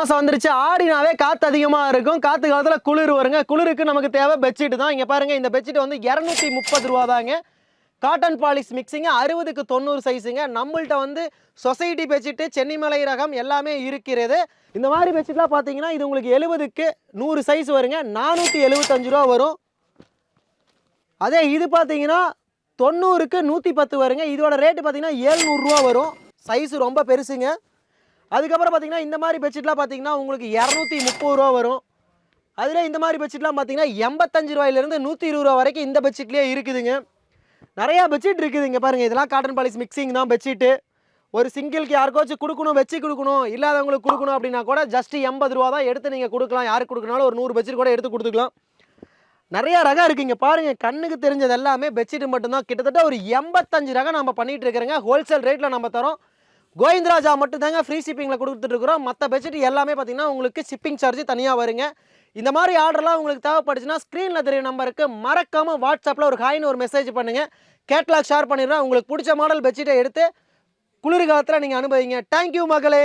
மாதம் வந்துருச்சு. ஆடினாவே காற்று அதிகமாக இருக்கும். காற்று காலத்தில் குளிர் வருங்க. குளிருக்கு நமக்கு தேவை பெட்ஷீட் தான். இங்கே பாருங்கள், இந்த பெட்ஷீட் வந்து 230 ரூபா தாங்க. காட்டன் பாலிஷ் மிக்சிங்க, 60க்கு 90 சைஸுங்க. நம்மள்ட்ட வந்து சொசைட்டி பெட்ஷீட்டு, சென்னிமலை ரகம் எல்லாமே இருக்கிறது. இந்த மாதிரி பெட்ஷீட்லாம் பார்த்தீங்கன்னா இது உங்களுக்கு 70க்கு 100 சைஸ் வருங்க. 475 ரூபா வரும். அதே இது பார்த்தீங்கன்னா 90க்கு 110 வருங்க. இதோட ரேட்டு பார்த்தீங்கன்னா 700 ரூபா வரும். சைஸ் ரொம்ப பெருசுங்க. அதுக்கப்புறம் பார்த்தீங்கன்னா இந்த மாதிரி பெட்ஷீட்லாம் பார்த்தீங்கன்னா உங்களுக்கு 230 ரூபா வரும். அதில் இந்த மாதிரி பெட்ஷீட்லாம் பார்த்தீங்கன்னா 85 ரூபாயிலிருந்து 120 ரூபா வரைக்கும் இந்த பெட்ஷீட்லேயே இருக்குதுங்க. நிறையா பெட்ஷீட் இருக்குது. இங்கே பாருங்கள், இதெல்லாம் காட்டன் பாலிஷ் மிக்சிங் தான் பெட்ஷீட்டு. ஒரு சிங்கிள்க்கு யாருக்காச்சும் கொடுக்கணும், வச்சு கொடுக்கணும், இல்லாதவங்களுக்கு கொடுக்கணும் அப்படின்னா கூட ஜஸ்ட் 80 ரூபா தான் எடுத்து நீங்கள் கொடுக்கலாம். யாருக்கு கொடுக்கனாலும் ஒரு 100 பெட்ஷீட் கூட எடுத்து கொடுத்துக்கலாம். நிறையா ரகம் இருக்குது. இங்கே பாருங்கள், கண்ணுக்கு தெரிஞ்சது எல்லாமே பெட்ஷீட் மட்டும்தான். கிட்டத்தட்ட ஒரு 85 ரகம் நம்ம பண்ணிகிட்டு இருக்கிறோங்க. ஹோல்சேல் ரேட்டில் நம்ம தரோம். கோவிந்தராஜா மட்டும் தாங்க ஃப்ரீ ஷிப்பிங்கில் கொடுத்துட்ருக்குறோம். மற்ற பெட்ஷீட் எல்லாமே பார்த்தீங்கன்னா உங்களுக்கு ஷிப்பிங் சார்ஜ் தனியாக வருங்க. இந்த மாதிரி ஆர்டர்லாம் உங்களுக்கு தேவைப்படுச்சுன்னா ஸ்க்ரீனில் தெரியும் நம்பருக்கு மறக்காமல் வாட்ஸ்அப்பில் ஒரு ஹாய்னு ஒரு மெசேஜ் பண்ணுங்கள். கேட்லாக் ஷேர் பண்ணிடுறேன். உங்களுக்கு பிடிச்ச மாடல் பெட்ஷீட்டை எடுத்து குளிர் காலத்தில் நீங்கள் அனுபவிங்க. தேங்க்யூ மகளே.